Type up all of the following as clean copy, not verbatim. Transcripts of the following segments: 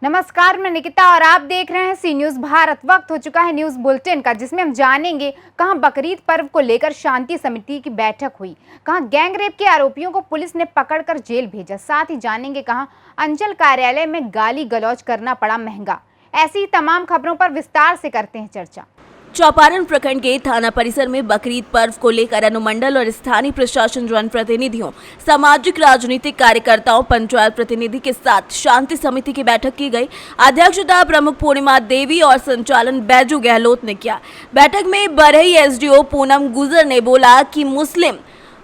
नमस्कार, मैं निकिता और आप देख रहे हैं सी न्यूज भारत। वक्त हो चुका है न्यूज बुलेटिन का, जिसमें हम जानेंगे कहां बकरीद पर्व को लेकर शांति समिति की बैठक हुई, कहां गैंगरेप के आरोपियों को पुलिस ने पकड़कर जेल भेजा, साथ ही जानेंगे कहां अंचल कार्यालय में गाली गलौज करना पड़ा महंगा। ऐसी तमाम खबरों पर विस्तार से करते हैं चर्चा। चौपारण प्रखंड के थाना परिसर में बकरीद पर्व को लेकर अनुमंडल और स्थानीय प्रशासन जनप्रतिनिधियों, सामाजिक राजनीतिक कार्यकर्ताओं, पंचायत प्रतिनिधि के साथ शांति समिति की बैठक की गई। अध्यक्षता प्रमुख पूर्णिमा देवी और संचालन बैजू गहलोत ने किया। बैठक में बरही एसडीओ पूनम गुजर ने बोला कि मुस्लिम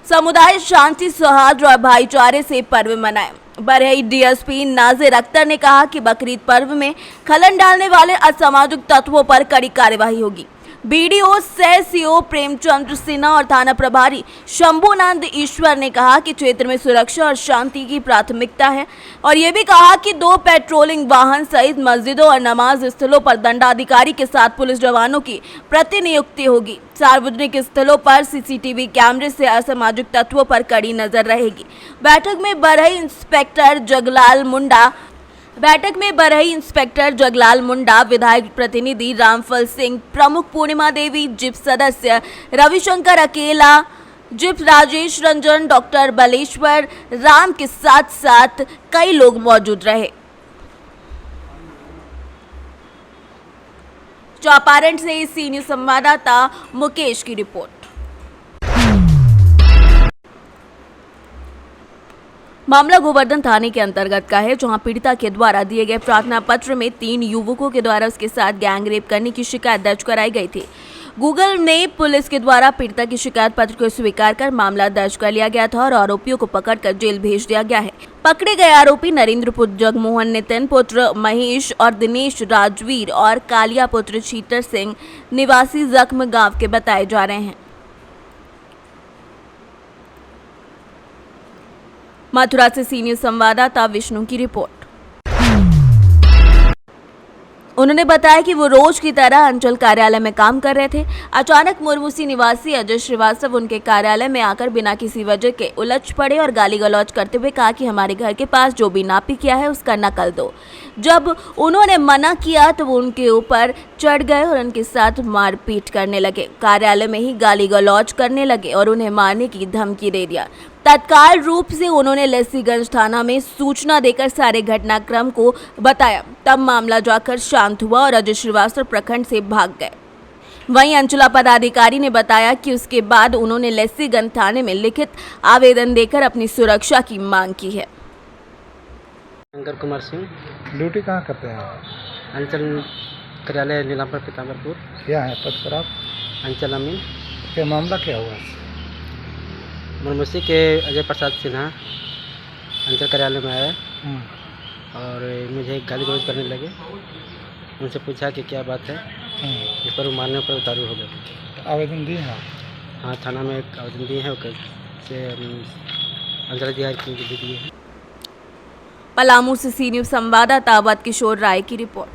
समुदाय शांति, सौहार्द और भाईचारे से पर्व मनाए। बरही डीएसपी नाजिर अख्तर ने कहा कि बकरीद पर्व में खलन डालने वाले असामाजिक तत्वों पर कड़ी कार्यवाही होगी। बीडीओ सह सीओ प्रेमचंद्र सिन्हा और थाना प्रभारी शंभुनंद ईश्वर ने कहा कि क्षेत्र में सुरक्षा और शांति की प्राथमिकता है और ये भी कहा कि 2 पेट्रोलिंग वाहन सहित मस्जिदों और नमाज स्थलों पर दंडाधिकारी के साथ पुलिस जवानों की प्रतिनियुक्ति होगी। सार्वजनिक स्थलों पर सीसीटीवी कैमरे से असामाजिक तत्वों पर कड़ी नजर रहेगी। बैठक में बरही इंस्पेक्टर जगलाल मुंडा, विधायक प्रतिनिधि रामफल सिंह, प्रमुख पूर्णिमा देवी, जिप सदस्य रविशंकर अकेला, जिप राजेश रंजन, डॉक्टर बलेश्वर राम के साथ साथ कई लोग मौजूद रहे। चौपारण से सी न्यूज संवाददाता मुकेश की रिपोर्ट। मामला गोवर्धन थाने के अंतर्गत का है, जहां पीड़िता के द्वारा दिए गए प्रार्थना पत्र में 3 युवकों के द्वारा उसके साथ गैंगरेप करने की शिकायत दर्ज कराई गई थी। गूगल में पुलिस के द्वारा पीड़िता की शिकायत पत्र को स्वीकार कर मामला दर्ज कर लिया गया था और आरोपियों को पकड़कर जेल भेज दिया गया है। पकड़े गए आरोपी नरेंद्र पुत्र जगमोहन, नितिन पुत्र महेश और दिनेश राजवीर और कालिया पुत्र शीतर सिंह निवासी जख्म गांव के बताए जा रहे हैं। मथुरा से सी न्यूज संवाददाता विष्णु की रिपोर्ट। उन्होंने बताया कि वो रोज की तरह अंचल कार्यालय में काम कर रहे थे। अचानक मुर्मूसी निवासी अजय श्रीवास्तव उनके कार्यालय में आकर बिना किसी वजह के उलझ पड़े और गाली गलौज करते हुए कहा कि हमारे घर के पास जो भी नापी किया है उसका नकल दो। जब उन्होंने मना किया तो वो उनके ऊपर चढ़ गए और उनके साथ मारपीट करने लगे। कार्यालय में ही गाली गलौज करने लगे और उन्हें मारने की धमकी दे दिया। तत्काल रूप से उन्होंने लस्सीगंज थाना में सूचना देकर सारे घटनाक्रम को बताया। तब मामला जाकर शांत हुआ और अजय श्रीवास्तव प्रखंड से भाग गए। वहीं अंचला पदाधिकारी ने बताया कि उसके बाद उन्होंने लस्सीगंज थाने में लिखित आवेदन देकर अपनी सुरक्षा की मांग की है। शंकर कुमार सिंह। ड्यूटी कहाँ करते हैं? अंचल कार्यालय नीलांबर पीताम्बरपुर। क्या है पद पर आप? अंचल अमीन। क्या मामला क्या हुआ? मुर्मूसी के अजय प्रसाद सिन्हा अंचल कार्यालय में आए और मुझे गाली गलौज करने लगे। उनसे पूछा कि क्या बात है, इस पर वो मारने पर उतारू हो गए। आवेदन दिए हैं? हाँ, थाना में एक आवेदन दिए हैं, से अंचल अधिकारी की भी दिए हैं। पलामू से सी न्यूज संवाददाता अवध किशोर राय की रिपोर्ट।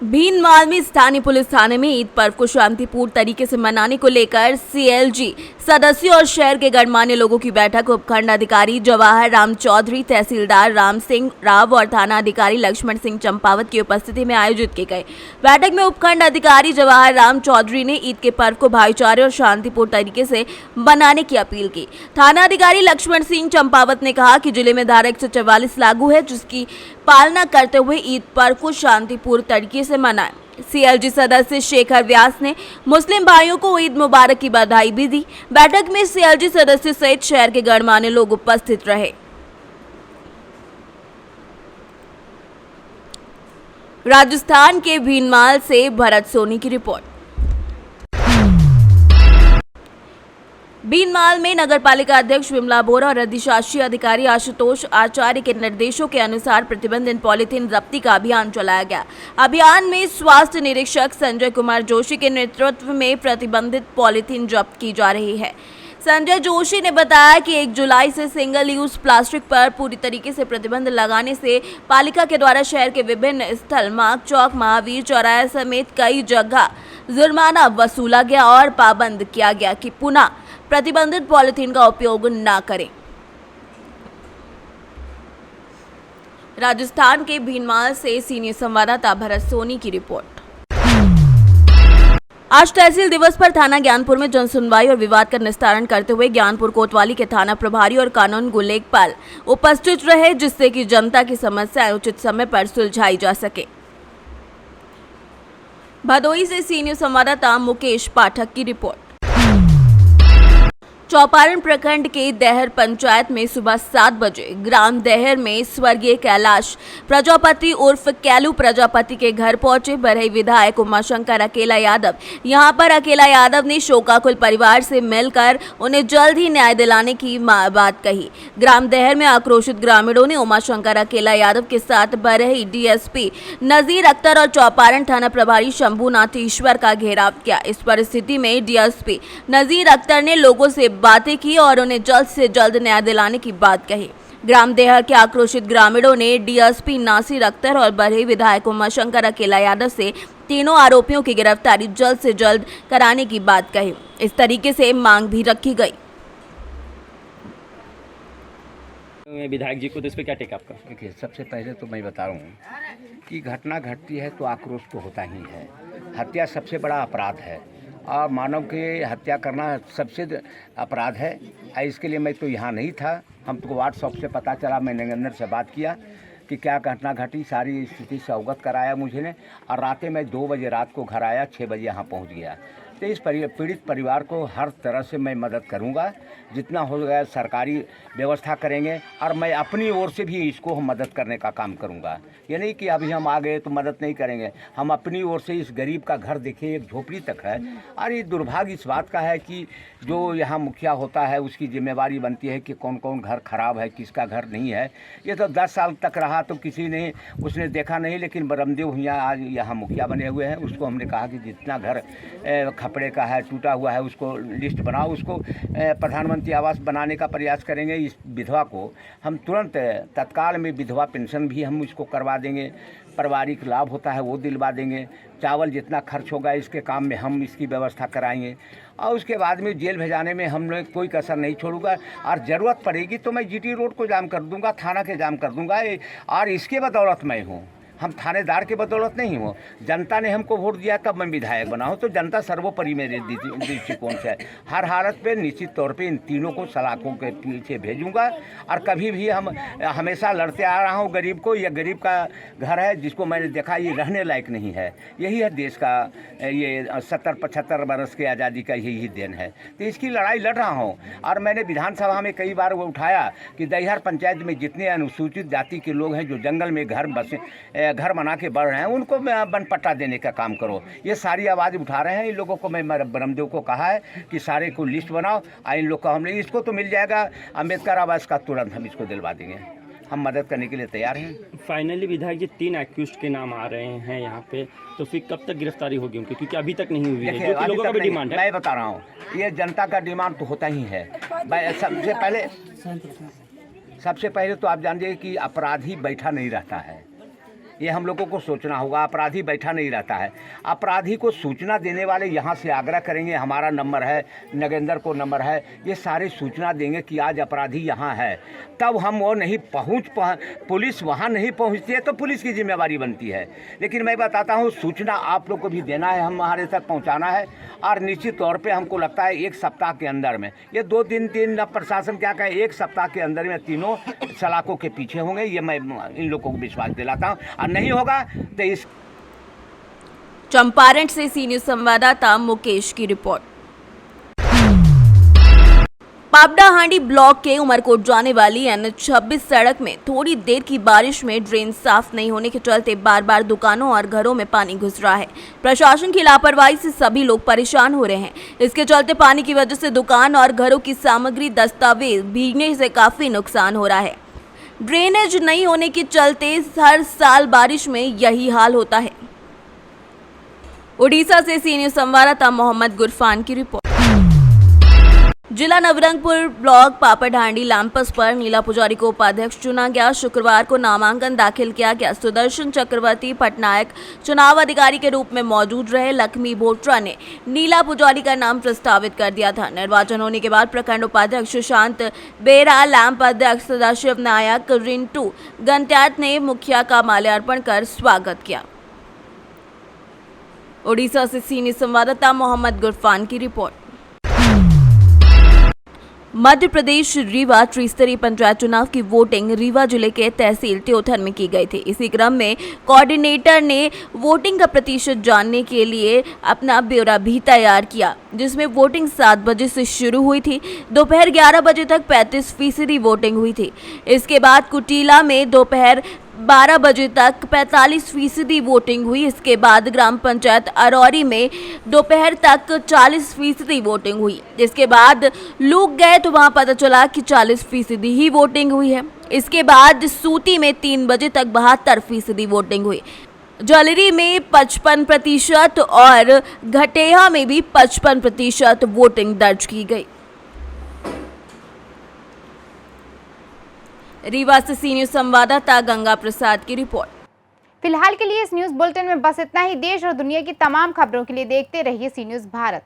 भीनमाल में स्थानीय पुलिस थाने में ईद पर्व को शांतिपूर्ण तरीके से मनाने को लेकर सीएलजी सदस्यों और शहर के गणमान्य लोगों की बैठक उपखंड अधिकारी जवाहर राम चौधरी, तहसीलदार राम सिंह राव और थाना अधिकारी लक्ष्मण सिंह चंपावत की उपस्थिति में आयोजित की गई। बैठक में उपखंड अधिकारी जवाहर राम चौधरी ने ईद के पर्व को भाईचारे और शांतिपूर्ण तरीके से मनाने की अपील की। थाना अधिकारी लक्ष्मण सिंह चंपावत ने कहा कि जिले में धारा 144 लागू है, जिसकी पालना करते हुए ईद पर्व को शांतिपूर्ण तरीके से मनाएं। सीएलजी सदस्य शेखर व्यास ने मुस्लिम भाइयों को ईद मुबारक की बधाई भी दी। बैठक में सीएलजी सदस्य सहित शहर के गणमान्य लोग उपस्थित रहे। राजस्थान के भीनमाल से भरत सोनी की रिपोर्ट। भीनमाल में नगरपालिका अध्यक्ष विमला बोरा और अधिशासी अधिकारी आशुतोष आचार्य के निर्देशों के अनुसार प्रतिबंधित पॉलीथीन जब्ती का अभियान चलाया गया। अभियान में स्वास्थ्य निरीक्षक संजय कुमार जोशी के नेतृत्व में प्रतिबंधित पॉलीथीन जब्त की जा रही है। संजय जोशी ने बताया कि 1 जुलाई से सिंगल यूज प्लास्टिक पर पूरी तरीके से प्रतिबंध लगाने से पालिका के द्वारा शहर के विभिन्न स्थल, मार्ग चौक, महावीर चौराहे समेत कई जगह जुर्माना वसूला गया और पाबंद किया गया कि पुनः प्रतिबंधित पॉलिथीन का उपयोग न करें। राजस्थान के भीनमाल से सीनियर संवाददाता भरत सोनी की रिपोर्ट। आज तहसील दिवस पर थाना ज्ञानपुर में जन सुनवाई और विवाद का निस्तारण करते हुए ज्ञानपुर कोतवाली के थाना प्रभारी और कानून गो लेखपाल उपस्थित रहे, जिससे कि जनता की समस्याएं उचित समय पर सुलझाई जा सके। भदोही से सीनियर संवाददाता मुकेश पाठक की रिपोर्ट। चौपारण प्रखंड के देहर पंचायत में सुबह 7 बजे ग्राम देहर में स्वर्गीय कैलाश प्रजापति उर्फ कैलू प्रजापति के घर पहुंचे बरही विधायक उमाशंकर अकेला यादव। यहां पर अकेला यादव ने शोकाकुल परिवार से मिलकर उन्हें जल्द ही न्याय दिलाने की बात कही। ग्राम देहर में आक्रोशित ग्रामीणों ने उमाशंकर अकेला यादव के साथ बरही डीएसपी नजीर अख्तर और चौपारण थाना प्रभारी शंभूनाथ ईश्वर का घेराव किया। इस परिस्थिति में डीएसपी नजीर अख्तर ने लोगों से बातें की और उन्हें जल्द से जल्द न्याय दिलाने की बात कही। ग्राम देहर के आक्रोशित ग्रामीणों ने डीएसपी नासिर अख्तर और बरही विधायक उमाशंकर अकेला यादव से तीनों आरोपियों की गिरफ्तारी जल्द से जल्द कराने की बात कही। इस तरीके से मांग भी रखी गई। विधायक जी को तो इस पे क्या टेक आपका? देखिए, सबसे पहले तो मैं बता रहा हूँ कि घटना घटती है तो आक्रोश तो होता ही है। हत्या सबसे बड़ा अपराध है और मानव के हत्या करना सबसे अपराध है। इसके लिए मैं तो यहाँ नहीं था, हमको व्हाट्सएप से पता चला, मैंने नगेंद्र से बात किया कि क्या घटना घटी, सारी स्थिति से अवगत कराया मुझे ने, और रातें मैं 2 बजे रात को घर आया, 6 बजे यहाँ पहुँच गया। तो इस पीड़ित परिवार को हर तरह से मैं मदद करूंगा, जितना हो गया सरकारी व्यवस्था करेंगे, और मैं अपनी ओर से भी इसको हम मदद करने का काम करूंगा। ये नहीं कि अभी हम आ गए तो मदद नहीं करेंगे, हम अपनी ओर से इस गरीब का घर देखिए, एक झोपड़ी तक है। और ये दुर्भाग्य इस बात का है कि जो यहाँ मुखिया होता है उसकी जिम्मेवारी बनती है कि कौन कौन घर खराब है, किसका घर नहीं है। ये तो 10 साल तक रहा तो किसी ने उसने देखा नहीं, लेकिन बरमदेव भैया आज यहाँ मुखिया बने हुए हैं। उसको हमने कहा कि जितना घर खपड़े का है, टूटा हुआ है, उसको लिस्ट बनाओ, उसको प्रधानमंत्री आवास बनाने का प्रयास करेंगे। इस विधवा को हम तुरंत तत्काल में विधवा पेंशन भी हम इसको करवा देंगे, पारिवारिक लाभ होता है वो दिलवा देंगे। चावल जितना खर्च होगा इसके काम में हम इसकी व्यवस्था कराएंगे, और उसके बाद में जेल भेजाने में हम लोग कोई कसर नहीं छोड़ूंगा। और ज़रूरत पड़ेगी तो मैं जीटी रोड को जाम कर दूंगा, थाना के जाम कर दूंगा। और इसके बदौलत मैं हूँ, हम थानेदार के बदौलत नहीं हो। जनता ने हमको वोट दिया तब मैं विधायक बना हूँ, तो जनता सर्वोपरि मेरे दृष्टिकोण से है। हर हालत पे निश्चित तौर पे इन तीनों को सलाखों के पीछे भेजूंगा। और कभी भी हम हमेशा लड़ते आ रहा हूँ गरीब को। यह गरीब का घर है जिसको मैंने देखा ये रहने लायक नहीं है। यही है देश का, ये 70-75 बरस की आज़ादी का यही देन है। तो इसकी लड़ाई लड़ रहा हूँ। और मैंने विधानसभा में कई बार वो उठाया कि दैहर पंचायत में जितने अनुसूचित जाति के लोग हैं जो जंगल में घर बना के बढ़ रहे हैं, उनको वन पट्टा देने का काम करो। ये सारी आवाज़ उठा रहे हैं। इन लोगों को मैं ब्रह्मदेव को कहा है कि सारे को लिस्ट बनाओ। इन लोग का हमने इसको तो मिल जाएगा अम्बेडकर आवास का, तुरंत हम इसको दिलवा देंगे। हम मदद करने के लिए तैयार हैं। फाइनली विधायक जी 3 एक्यूज्ड के नाम आ रहे हैं यहाँ पे, तो फिर कब तक गिरफ्तारी होगी उनकी? क्योंकि अभी तक नहीं हुई है, जो लोगों का भी डिमांड है। मैं बता रहा हूँ, ये जनता का डिमांड तो होता ही है। सबसे पहले तो आप जानिए कि अपराधी बैठा नहीं रहता है, ये हम लोगों को सोचना होगा। अपराधी बैठा नहीं रहता है। अपराधी को सूचना देने वाले यहाँ से आग्रह करेंगे, हमारा नंबर है, नगेंद्र को नंबर है, ये सारे सूचना देंगे कि आज अपराधी यहाँ है। तब हम वो नहीं पुलिस वहाँ नहीं पहुँचती है तो पुलिस की जिम्मेवारी बनती है। लेकिन मैं बताता हूँ, सूचना आप लोग को भी देना है, हमारे तक पहुँचाना है। और निश्चित तौर पर हमको लगता है 1 सप्ताह के अंदर में, ये 2-3 दिन अब प्रशासन क्या कहे, 1 सप्ताह के अंदर में तीनों सलाखों के पीछे होंगे। ये मैं इन लोगों को विश्वास दिलाता हूँ। नहीं होगा तो इस चंपारण से सीनियर संवाददाता मुकेश की रिपोर्ट। पापड़ाहांडी ब्लॉक के उमरकोट जाने वाली N26 सड़क में थोड़ी देर की बारिश में ड्रेन साफ नहीं होने के चलते बार बार दुकानों और घरों में पानी घुस रहा है। प्रशासन की लापरवाही से सभी लोग परेशान हो रहे हैं। इसके चलते पानी की वजह से दुकान और घरों की सामग्री, दस्तावेज भीगने से काफी नुकसान हो रहा है। ड्रेनेज नहीं होने के चलते हर साल बारिश में यही हाल होता है। उड़ीसा से सीनियर संवाददाता मोहम्मद गुरफान की रिपोर्ट। जिला नवरंगपुर ब्लॉक पापड़हांडी लैंपस पर नीला पुजारी को उपाध्यक्ष चुना गया। शुक्रवार को नामांकन दाखिल किया गया। सुदर्शन चक्रवर्ती पटनायक चुनाव अधिकारी के रूप में मौजूद रहे। लक्ष्मी बोट्रा ने नीला पुजारी का नाम प्रस्तावित कर दिया था। निर्वाचन होने के बाद प्रखंड उपाध्यक्ष सुशांत बेरा, लैंप अध्यक्ष सदाशिव नायक, रिंटू गंत्यात ने मुखिया का माल्यार्पण कर स्वागत किया। ओडिशा से सीनियर संवाददाता मोहम्मद गुरफान की रिपोर्ट। मध्य प्रदेश रीवा त्रिस्तरीय पंचायत चुनाव की वोटिंग रीवा जिले के तहसील त्योथन में की गई थी। इसी क्रम में कोऑर्डिनेटर ने वोटिंग का प्रतिशत जानने के लिए अपना ब्यौरा भी तैयार किया, जिसमें वोटिंग 7 बजे से शुरू हुई थी। दोपहर 11 बजे तक 35% वोटिंग हुई थी। इसके बाद कुटीला में दोपहर 12 बजे तक 45% वोटिंग हुई। इसके बाद ग्राम पंचायत अरौरी में दोपहर तक 40% वोटिंग हुई। इसके बाद लोग गए तो वहां पता चला कि 40% ही वोटिंग हुई है। इसके बाद सूती में 3 बजे तक 72% वोटिंग हुई। जलरी में 55% और घटेहा में भी 55% वोटिंग दर्ज की गई। रीवा से सीनियर संवाददाता गंगा प्रसाद की रिपोर्ट। फिलहाल के लिए इस न्यूज बुलेटिन में बस इतना ही। देश और दुनिया की तमाम खबरों के लिए देखते रहिए सी न्यूज भारत।